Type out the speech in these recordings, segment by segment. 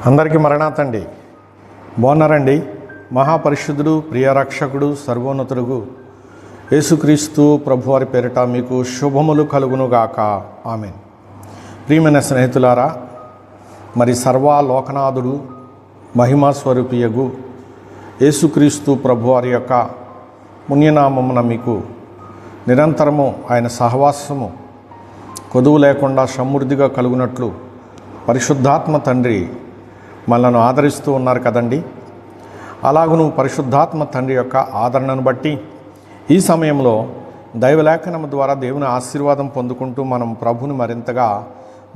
అందరికీ మరణాతండి. బాగున్నారండి? మహాపరిశుద్ధుడు, ప్రియరక్షకుడు, సర్వోన్నతుడు యేసుక్రీస్తు ప్రభువారి పేరిట మీకు శుభములు కలుగునుగాక. ఆమేన్. ప్రియమైన స్నేహితులారా, మరి సర్వలోకనాథుడు మహిమా స్వరూపియగు యేసుక్రీస్తు ప్రభువారి యొక్క పుణ్యనామమున మీకు నిరంతరము ఆయన సహవాసము కొదువు లేకుండా సమృద్ధిగా కలుగునట్లు పరిశుద్ధాత్మ తండ్రి మనల్ని ఆదరిస్తూ ఉన్నారు కదండి. అలాగూ పరిశుద్ధాత్మ తండ్రి యొక్క ఆదరణను బట్టి ఈ సమయంలో దైవలేఖనం ద్వారా దేవుని ఆశీర్వాదం పొందుకుంటూ మనం ప్రభుని మరింతగా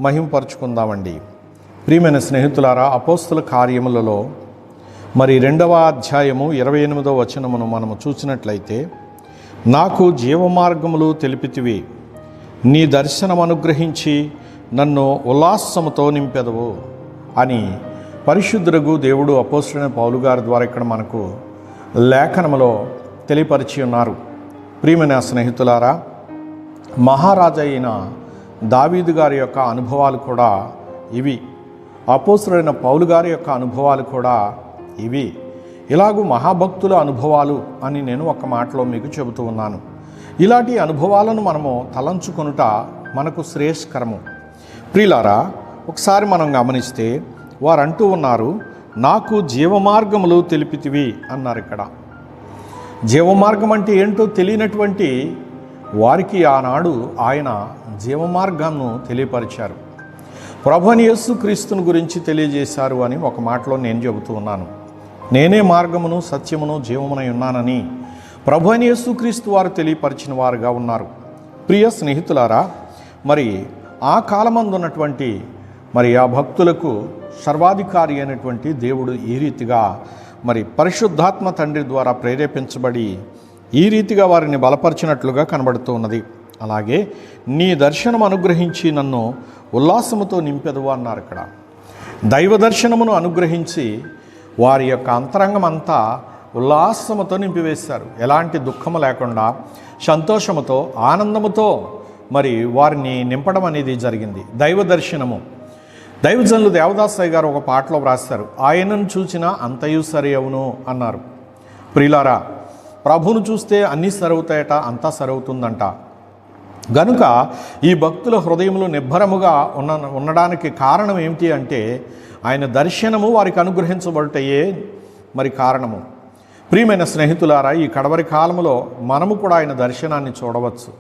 మహింపరుచుకుందామండి. ప్రియమైన స్నేహితులారా, అపోస్తుల కార్యములలో మరి 2వ అధ్యాయము 28వ వచనమును మనము చూసినట్లయితే, నాకు జీవమార్గములు తెలిపితివి, నీ దర్శనం అనుగ్రహించి నన్ను ఉల్లాసముతో నింపెదవు అని పరిశుద్ధుడు దేవుడు అపోస్తలుడైన పౌలు గారి ద్వారా ఇక్కడ మనకు లేఖనములో తెలియపరిచి ఉన్నారు. ప్రియమైన స్నేహితులారా, మహారాజు అయిన దావీదు గారి యొక్క అనుభవాలు కూడా ఇవి, అపోస్తలుడైన పౌలు గారి యొక్క అనుభవాలు కూడా ఇవి. ఇలాగూ మహాభక్తుల అనుభవాలు అని నేను ఒక మాటలో మీకు చెబుతూ ఉన్నాను. ఇలాంటి అనుభవాలను మనము తలంచుకొనుట మనకు శ్రేయస్కరము. ప్రియులారా, ఒకసారి మనం గమనిస్తే వారు అంటూ ఉన్నారు, నాకు జీవమార్గములు తెలిపితివి అన్నారు. ఇక్కడ జీవమార్గం అంటే ఏంటో తెలియనటువంటి వారికి ఆనాడు ఆయన జీవమార్గాన్ని తెలియపరిచారు. ప్రభువైన యేసుక్రీస్తుని గురించి తెలియజేశారు అని ఒక మాటలో నేను చెబుతూ ఉన్నాను. నేనే మార్గమును సత్యమును జీవమునై ఉన్నానని ప్రభువైన యేసుక్రీస్తు వారు తెలియపరిచిన వారుగా ఉన్నారు. ప్రియ స్నేహితులారా, మరి ఆ కాలమందు ఉన్నటువంటి మరి ఆ భక్తులకు సర్వాధికారి అయినటువంటి దేవుడు ఈ రీతిగా మరి పరిశుద్ధాత్మ తండ్రి ద్వారా ప్రేరేపించబడి ఈ రీతిగా వారిని బలపరిచినట్లుగా కనబడుతూ ఉన్నది. అలాగే నీ దర్శనం అనుగ్రహించి నన్ను ఉల్లాసముతో నింపెదవు అన్నారు. ఇక్కడ దైవ దర్శనమును అనుగ్రహించి వారి యొక్క అంతరంగం అంతా ఉల్లాసముతో నింపివేశారు. ఎలాంటి దుఃఖము లేకుండా సంతోషముతో ఆనందముతో మరి వారిని నింపడం అనేది జరిగింది. దైవ దర్శనము. దైవజనులు దేవదాసయ్య గారు ఒక పాటలో వ్రాస్తారు, ఆయనను చూచినా అంతయు సరి అవును అన్నారు. ప్రియులారా, ప్రభువును చూస్తే అన్నీ సరవుతాయట, అంతా సరవుతుందంట. గనుక ఈ భక్తుల హృదయంలో నిబ్బరముగా ఉండడానికి కారణం ఏమిటి అంటే ఆయన దర్శనము వారికి అనుగ్రహించబడటయే మరి కారణము. ప్రియమైన స్నేహితులారా, ఈ కడవరి కాలములో మనము కూడా ఆయన దర్శనాన్ని చూడవచ్చు.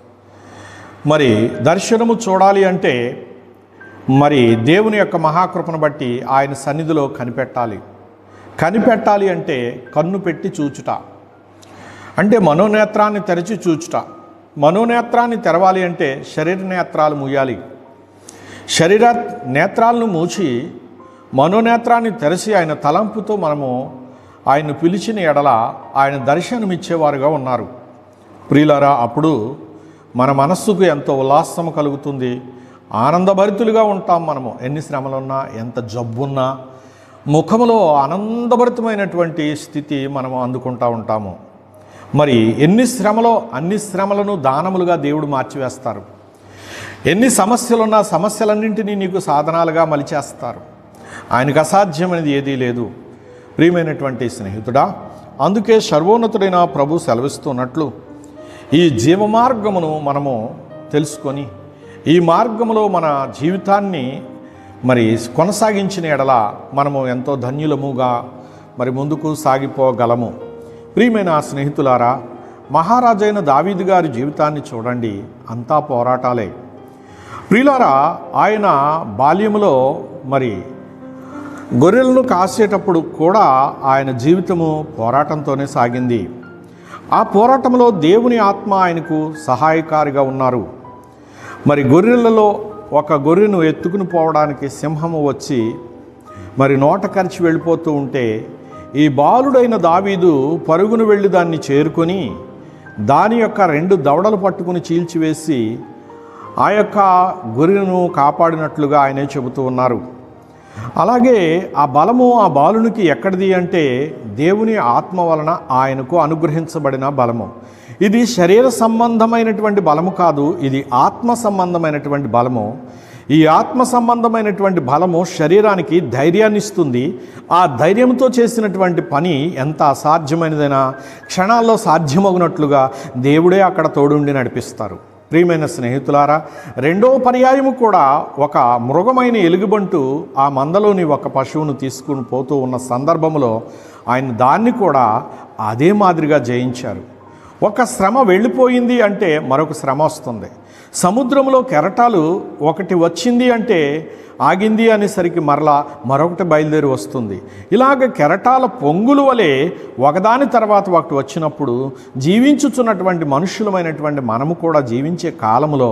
మరి దర్శనము చూడాలి అంటే మరి దేవుని యొక్క మహాకృపను బట్టి ఆయన సన్నిధిలో కనిపెట్టాలి అంటే కన్ను పెట్టి చూచుట, అంటే మనోనేత్రాన్ని తెరచి చూచుట. మనోనేత్రాన్ని తెరవాలి అంటే శరీర నేత్రాలు మూయాలి. శరీర నేత్రాలను మూచి మనోనేత్రాన్ని తెరచి ఆయన తలంపుతో మనము ఆయన పిలిచిన ఎడల ఆయన దర్శనమిచ్చేవారుగా ఉన్నారు. ప్రియులారా, అప్పుడు మన మనస్సుకు ఎంతో ఉల్లాసము కలుగుతుంది, ఆనందభరితులుగా ఉంటాం. మనము ఎన్ని శ్రమలున్నా, ఎంత జబ్బున్నా ముఖములో ఆనందభరితమైనటువంటి స్థితి మనము అందుకుంటూ ఉంటాము. మరి అన్ని శ్రమలను దానములుగా దేవుడు మార్చివేస్తారు. ఎన్ని సమస్యలున్నా సమస్యలన్నింటినీ నీకు సాధనాలుగా మలిచేస్తారు. ఆయనకు అసాధ్యమైనది ఏదీ లేదు. ప్రియమైనటువంటి స్నేహితుడా, అందుకే సర్వోన్నతుడైన ప్రభు సెలవిస్తున్నట్లు ఈ జీవమార్గమును మనము తెలుసుకొని ఈ మార్గములో మన జీవితాన్ని మరి కొనసాగించిన ఎడల మనము ఎంతో ధన్యులముగా మరి ముందుకు సాగిపోగలము. ప్రియమైన స్నేహితులారా, మహారాజైన దావీదు గారి జీవితాన్ని చూడండి, అంతా పోరాటాలే. ప్రియులారా, ఆయన బాల్యములో మరి గొర్రెలను కాసేటప్పుడు కూడా ఆయన జీవితము పోరాటంతోనే సాగింది. ఆ పోరాటంలో దేవుని ఆత్మ ఆయనకు సహాయకారిగా ఉన్నారు. మరి గొర్రెలలో ఒక గొర్రెను ఎత్తుకుని పోవడానికి సింహము వచ్చి మరి నోట కరిచి వెళ్ళిపోతూ ఉంటే ఈ బాలుడైన దావీదు పరుగును వెళ్ళి దాన్ని చేరుకొని దాని యొక్క 2 దవడలు పట్టుకుని చీల్చివేసి ఆ యొక్క గొర్రెను కాపాడినట్లుగా ఆయనే చెబుతూ ఉన్నారు. అలాగే ఆ బలము ఆ బాలునికి ఎక్కడిది అంటే దేవుని ఆత్మ వలన ఆయనకు అనుగ్రహించబడిన బలము. ఇది శరీర సంబంధమైనటువంటి బలము కాదు, ఇది ఆత్మ సంబంధమైనటువంటి బలము. ఈ ఆత్మ సంబంధమైనటువంటి బలము శరీరానికి ధైర్యాన్ని ఇస్తుంది. ఆ ధైర్యంతో చేసినటువంటి పని ఎంత అసాధ్యమైనదైనా క్షణాల్లో సాధ్యమగునట్లుగా దేవుడే అక్కడ తోడుండి నడిపిస్తారు. ప్రియమైన స్నేహితులారా, రెండో పర్యాయము కూడా ఒక మృగమైన ఎలుగుబంటు ఆ మందలోని ఒక పశువును తీసుకుని పోతూ ఉన్న సందర్భంలో ఆయన దాన్ని కూడా అదే మాదిరిగా జయించారు. ఒక శ్రమ వెళ్ళిపోయింది అంటే మరొక శ్రమ వస్తుంది. సముద్రంలో కెరటాలు ఒకటి వచ్చింది అంటే ఆగింది అనేసరికి మరలా మరొకటి బయలుదేరి వస్తుంది. ఇలాగ కెరటాల పొంగుల వలె ఒకదాని తర్వాత ఒకటి వచ్చినప్పుడు జీవించుచున్నటువంటి మనుషులమైనటువంటి మనము కూడా జీవించే కాలంలో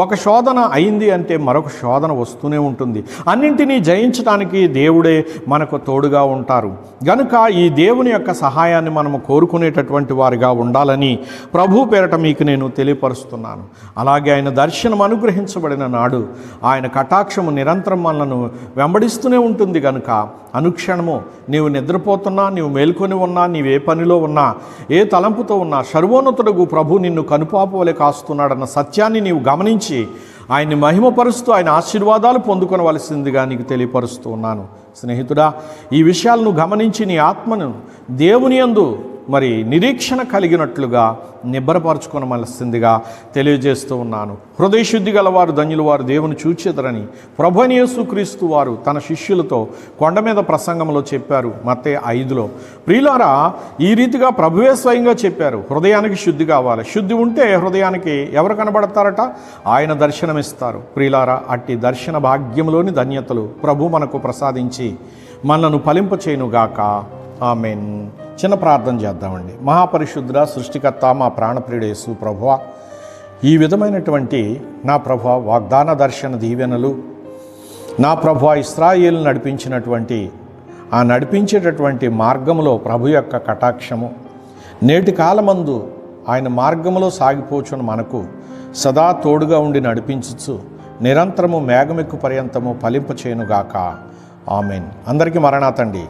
ఒక శోధన అయింది అంటే మరొక శోధన వస్తూనే ఉంటుంది. అన్నింటినీ జయించడానికి దేవుడే మనకు తోడుగా ఉంటారు. గనుక ఈ దేవుని యొక్క సహాయాన్ని మనము కోరుకునేటటువంటి వారిగా ఉండాలని ప్రభు పేరట మీకు నేను తెలియపరుస్తున్నాను. అలాగే ఆయన దర్శనం అనుగ్రహించబడిన నాడు ఆయన కటాక్షము నిరంతరం మనలను వెంబడిస్తూనే ఉంటుంది. కనుక అనుక్షణము నీవు నిద్రపోతున్నా, నీవు మేల్కొని ఉన్నా, నీవే పనిలో ఉన్నా, ఏ తలంపుతో ఉన్నా సర్వోన్నతుడగు ప్రభు నిన్ను కనుపాపు వలె కాస్తున్నాడన్న సత్యాన్ని నీవు గమనించి ఆయన్ని మహిమపరుస్తూ ఆయన ఆశీర్వాదాలు పొందుకొనవలసిందిగా నీకు తెలియపరుస్తూ ఉన్నాను. స్నేహితుడా, ఈ విషయాలను గమనించి నీ ఆత్మను దేవుని యందు మరి నిరీక్షణ కలిగినట్లుగా నిబ్బరపరచుకొనవలసిందిగా తెలియజేస్తూ ఉన్నాను. హృదయశుద్ధి గలవారు ధన్యులు, వారు దేవుని చూచెదరని ప్రభువైన యేసుక్రీస్తు వారు తన శిష్యులతో కొండ మీద ప్రసంగంలో చెప్పారు. మత్తయి 5లో. ప్రియులారా, ఈ రీతిగా ప్రభువే స్వయంగా చెప్పారు, హృదయానికి శుద్ధి కావాలి. శుద్ధి ఉంటే హృదయానికి ఎవరు కనబడతారట? ఆయన దర్శనమిస్తారు. ప్రియులారా, అట్టి దర్శన భాగ్యంలోని ధన్యతలు ప్రభు మనకు ప్రసాదించి మనను ఫలింపచేయునుగాక. ఆమేన్. చిన్న ప్రార్థన చేద్దామండి. మహాపరిశుద్ధుడా, సృష్టికర్త, మా ప్రాణప్రియుడు యేసు ప్రభువా, ఈ విధమైనటువంటి నా ప్రభువా వాగ్దాన దర్శన దీవెనలు, నా ప్రభువా ఇశ్రాయేలు నడిపించినటువంటి ఆ నడిపించేటటువంటి మార్గంలో ప్రభు యొక్క కటాక్షము నేటి కాలమందు ఆయన మార్గంలో సాగిపోచున్న మనకు సదా తోడుగా ఉండి నడిపించచ్చు నిరంతరము మేఘమెక్కు పర్యంతము ఫలింపచేయునుగాక. ఆమేన్. అందరికీ మరణాతండి.